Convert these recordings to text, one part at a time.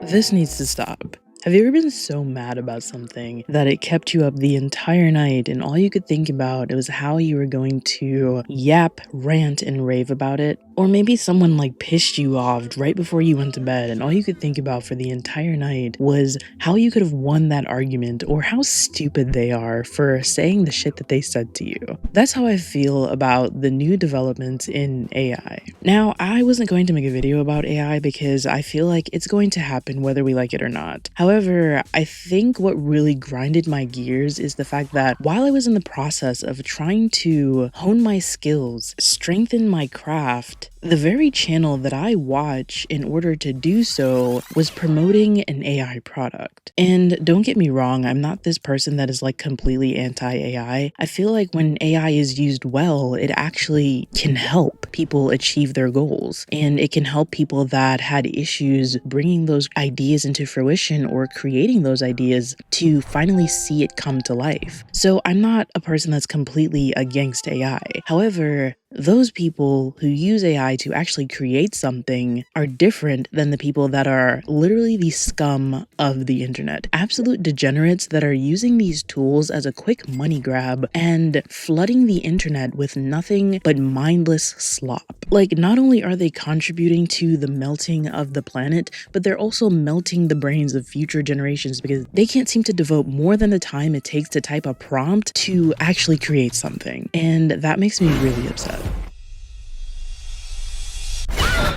This needs to stop. Have you ever been so mad about something that it kept you up the entire night and all you could think about was how you were going to yap, rant, and rave about it? Or maybe someone like pissed you off right before you went to bed and all you could think about for the entire night was how you could have won that argument or how stupid they are for saying the shit that they said to you. That's how I feel about the new developments in AI. Now, I wasn't going to make a video about AI because I feel like it's going to happen whether we like it or not. However, I think what really grinded my gears is the fact that while I was in the process of trying to hone my skills, strengthen my craft, the very channel that I watch in order to do so was promoting an AI product. And don't get me wrong, I'm not this person that is like completely anti-AI. I feel like when AI is used well, it actually can help people achieve their goals. And it can help people that had issues bringing those ideas into fruition or creating those ideas to finally see it come to life. So I'm not a person that's completely against AI. However, those people who use AI to actually create something are different than the people that are literally the scum of the internet. Absolute degenerates that are using these tools as a quick money grab and flooding the internet with nothing but mindless slop. Like, not only are they contributing to the melting of the planet, but they're also melting the brains of future generations because they can't seem to devote more than the time it takes to type a prompt to actually create something. And that makes me really upset.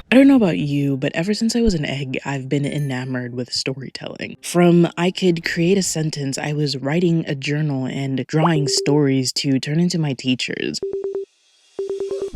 I don't know about you, but ever since I was an egg, I've been enamored with storytelling. From I could create a sentence, I was writing a journal and drawing stories to turn into my teachers.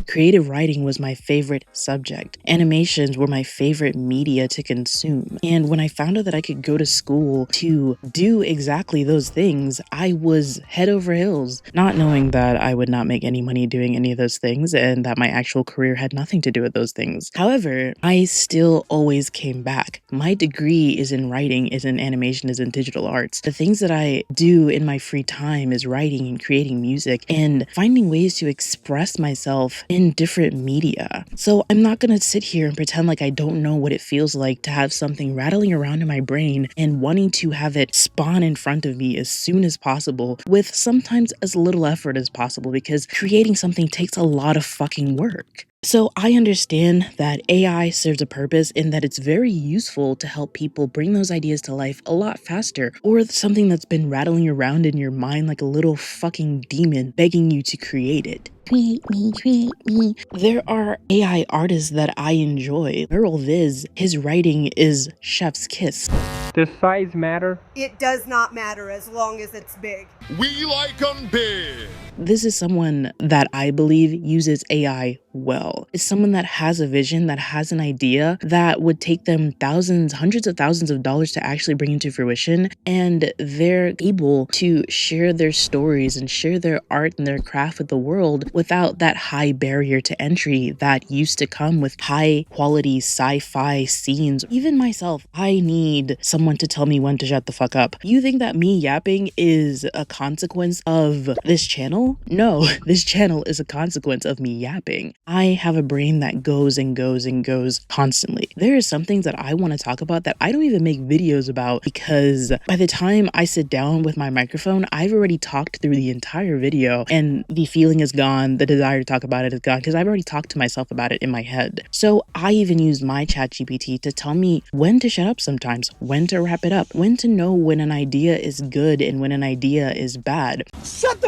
Creative writing was my favorite subject. Animations were my favorite media to consume. And when I found out that I could go to school to do exactly those things, I was head over heels, not knowing that I would not make any money doing any of those things and that my actual career had nothing to do with those things. However, I still always came back. My degree is in writing, is in animation, is in digital arts. The things that I do in my free time is writing and creating music and finding ways to express myself in different media. So I'm not gonna sit here and pretend like I don't know what it feels like to have something rattling around in my brain and wanting to have it spawn in front of me as soon as possible with sometimes as little effort as possible because creating something takes a lot of fucking work. So I understand that AI serves a purpose in that it's very useful to help people bring those ideas to life a lot faster, or something that's been rattling around in your mind like a little fucking demon begging you to create it. Create me, create me. There are AI artists that I enjoy. Earl Viz, his writing is chef's kiss. Does size matter? It does not matter as long as it's big. We like 'em big. This is someone that I believe uses AI well. It's someone that has a vision, that has an idea that would take them thousands, hundreds of thousands of dollars to actually bring into fruition. And they're able to share their stories and share their art and their craft with the world without that high barrier to entry that used to come with high quality sci-fi scenes. Even myself, I need someone to tell me when to shut the fuck up. You think that me yapping is a consequence of this channel? No, this channel is a consequence of me yapping. I have a brain that goes and goes and goes constantly. There are some things that I want to talk about that I don't even make videos about because by the time I sit down with my microphone, I've already talked through the entire video and the feeling is gone, the desire to talk about it is gone because I've already talked to myself about it in my head. So I even use my ChatGPT to tell me when to shut up sometimes, when to wrap it up, when to know when an idea is good and when an idea is bad. Shut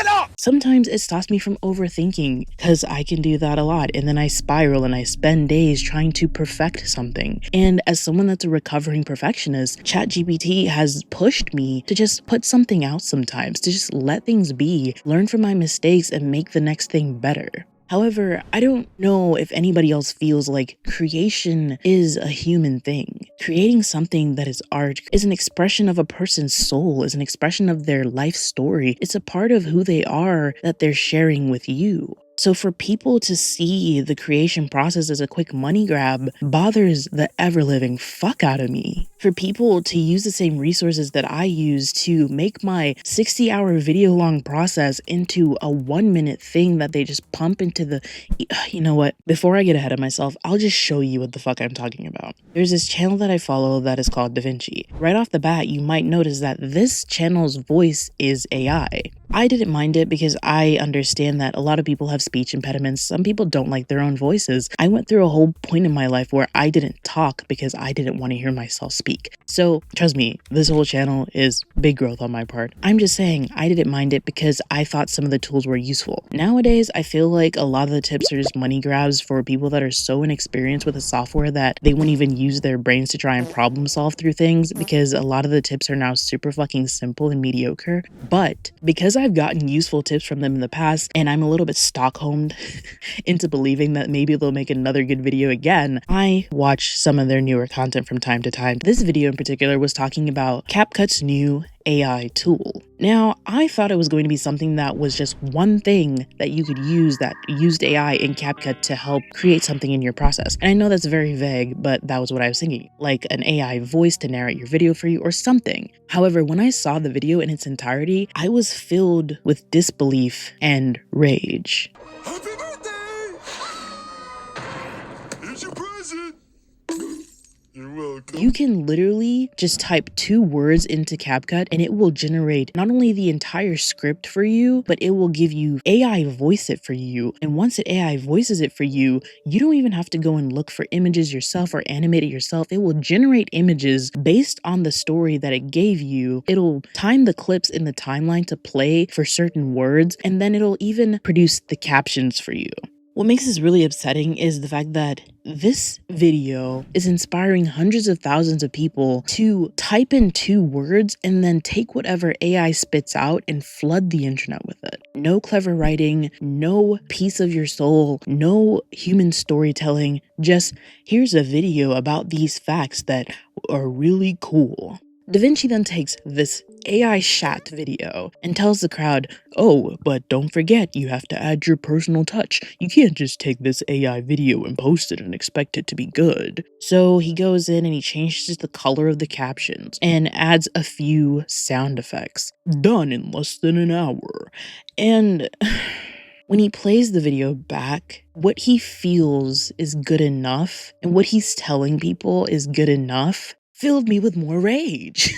up! Sometimes it stops me from overthinking because I can do that a lot and then I spiral and I spend days trying to perfect something. And as someone that's a recovering perfectionist, ChatGPT has pushed me to just put something out sometimes, to just let things be, learn from my mistakes and make the next thing better. However, I don't know if anybody else feels like creation is a human thing. Creating something that is art is an expression of a person's soul, is an expression of their life story. It's a part of who they are that they're sharing with you. So for people to see the creation process as a quick money grab bothers the ever-living fuck out of me. For people to use the same resources that I use to make my 60-hour video-long process into a 1-minute thing that they just pump into the... You know what? Before I get ahead of myself, I'll just show you what the fuck I'm talking about. There's this channel that I follow that is called DaVinci. Right off the bat, you might notice that this channel's voice is AI. I didn't mind it because I understand that a lot of people have speech impediments. Some people don't like their own voices. I went through a whole point in my life where I didn't talk because I didn't want to hear myself speak. So trust me, this whole channel is big growth on my part. I'm just saying I didn't mind it because I thought some of the tools were useful. Nowadays, I feel like a lot of the tips are just money grabs for people that are so inexperienced with the software that they won't even use their brains to try and problem solve through things, because a lot of the tips are now super fucking simple and mediocre. But because I've gotten useful tips from them in the past and I'm a little bit Stockholmed into believing that maybe they'll make another good video again, I watch some of their newer content from time to time. This video in particular was talking about CapCut's new AI tool. Now, I thought it was going to be something that was just one thing that you could use that used AI in CapCut to help create something in your process. And I know that's very vague, but that was what I was thinking, like an AI voice to narrate your video for you or something. However, when I saw the video in its entirety, I was filled with disbelief and rage. Happy birthday! Here's your present. You're welcome. You can literally just type 2 words into CapCut and it will generate not only the entire script for you, but it will give you AI voice it for you. And once it AI voices it for you, you don't even have to go and look for images yourself or animate it yourself. It will generate images based on the story that it gave you. It'll time the clips in the timeline to play for certain words, and then it'll even produce the captions for you. What makes this really upsetting is the fact that this video is inspiring hundreds of thousands of people to type in 2 words and then take whatever AI spits out and flood the internet with it. No clever writing, no piece of your soul, no human storytelling, just here's a video about these facts that are really cool. DaVinci then takes this AI chat video and tells the crowd, oh, but don't forget, you have to add your personal touch. You can't just take this AI video and post it and expect it to be good. So he goes in and he changes the color of the captions and adds a few sound effects. Done in less than an hour. And when he plays the video back, what he feels is good enough and what he's telling people is good enough filled me with more rage.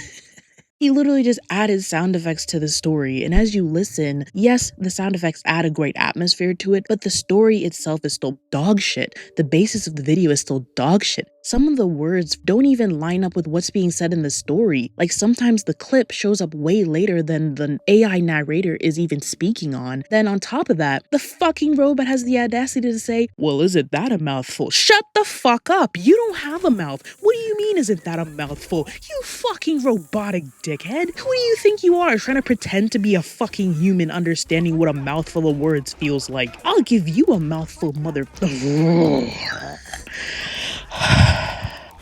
He literally just added sound effects to the story, and as you listen, yes, the sound effects add a great atmosphere to it, but the story itself is still dog shit. The basis of the video is still dog shit. Some of the words don't even line up with what's being said in the story. Like sometimes the clip shows up way later than the AI narrator is even speaking on. Then on top of that, the fucking robot has the audacity to say, well, isn't that a mouthful? Shut the fuck up. You don't have a mouth. What do you mean, isn't that a mouthful? You fucking robotic dickhead. Who do you think you are, trying to pretend to be a fucking human understanding what a mouthful of words feels like? I'll give you a mouthful, mother...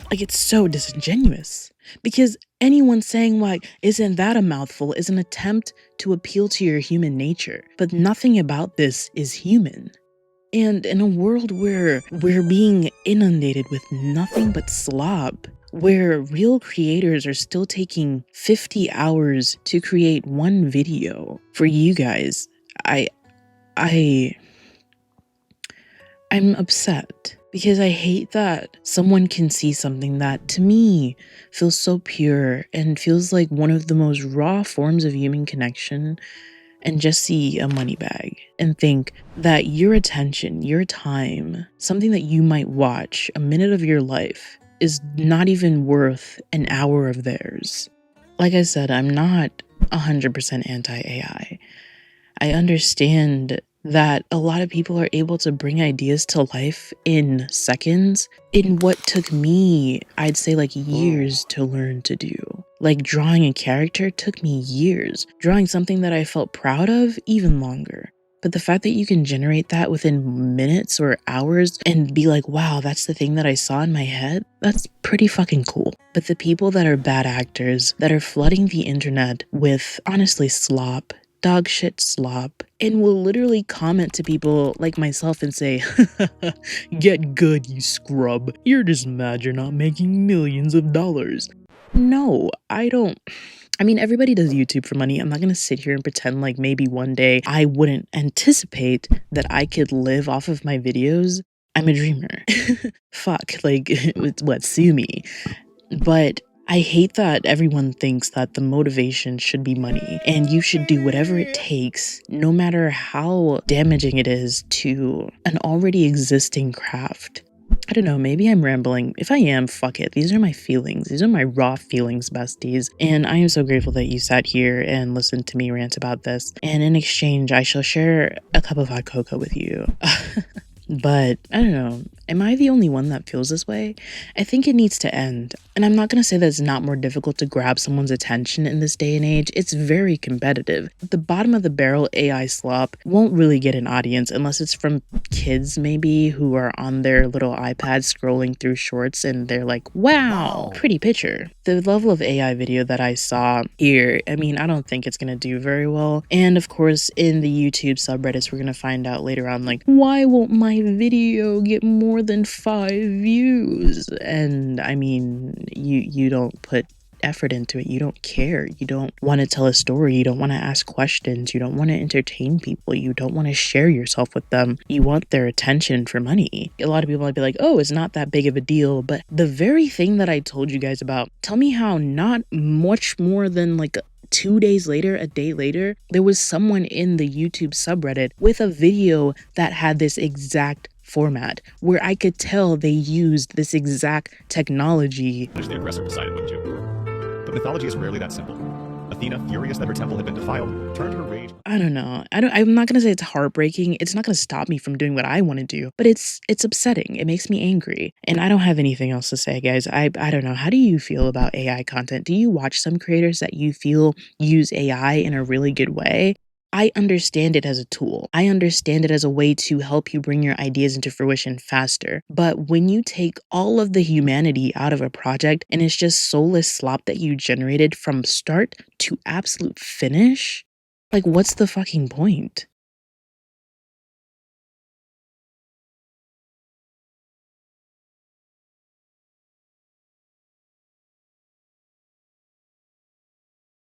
Like, it's so disingenuous. Because anyone saying, like, isn't that a mouthful, is an attempt to appeal to your human nature. But nothing about this is human. And in a world where we're being inundated with nothing but slop, where real creators are still taking 50 hours to create one video for you guys, I'm upset. Because I hate that someone can see something that, to me, feels so pure and feels like one of the most raw forms of human connection and just see a money bag and think that your attention, your time, something that you might watch, a minute of your life, is not even worth an hour of theirs. Like I said, I'm not 100% anti-AI. I understand that a lot of people are able to bring ideas to life in seconds in what took me, I'd say, like years to learn to do. Like drawing a character took me years. Drawing something that I felt proud of, even longer. But the fact that you can generate that within minutes or hours and be like, wow, that's the thing that I saw in my head, that's pretty fucking cool. But the people that are bad actors, that are flooding the internet with, honestly, slop, dog shit slop, and will literally comment to people like myself and say, "Get good, you scrub. You're just mad you're not making millions of dollars." No, I don't. I mean, everybody does YouTube for money. I'm not gonna sit here and pretend like maybe one day I wouldn't anticipate that I could live off of my videos. I'm a dreamer. Fuck, like, what, sue me. But I hate that everyone thinks that the motivation should be money and you should do whatever it takes, no matter how damaging it is to an already existing craft. I don't know, maybe I'm rambling. If I am, fuck it. These are my feelings. These are my raw feelings, besties. And I am so grateful that you sat here and listened to me rant about this. And in exchange, I shall share a cup of hot cocoa with you. But I don't know. Am I the only one that feels this way? I think it needs to end. And I'm not going to say that it's not more difficult to grab someone's attention in this day and age. It's very competitive. The bottom of the barrel AI slop won't really get an audience unless it's from kids maybe who are on their little iPads scrolling through shorts and they're like, wow, pretty picture. The level of AI video that I saw here, I mean, I don't think it's going to do very well. And of course, in the YouTube subreddits, we're going to find out later on, like, why won't my video get more than 5 views? And I mean, you don't put effort into it. You don't care. You don't want to tell a story. You don't want to ask questions. You don't want to entertain people. You don't want to share yourself with them. You want their attention for money. A lot of people might be like, oh, it's not that big of a deal. But the very thing that I told you guys about, tell me how not much more than like 2 days later, a day later, there was someone in the YouTube subreddit with a video that had this exact format where I could tell they used this exact technology. The aggressor decided what to do. But mythology is rarely that simple. Athena, furious that her temple had been defiled, turned her rage. I don't know. I'm not gonna say it's heartbreaking. It's not gonna stop me from doing what I want to do, but it's upsetting. It makes me angry. And I don't have anything else to say, guys. I don't know. How do you feel about AI content? Do you watch some creators that you feel use AI in a really good way? I understand it as a tool. I understand it as a way to help you bring your ideas into fruition faster. But when you take all of the humanity out of a project and it's just soulless slop that you generated from start to absolute finish, like, what's the fucking point?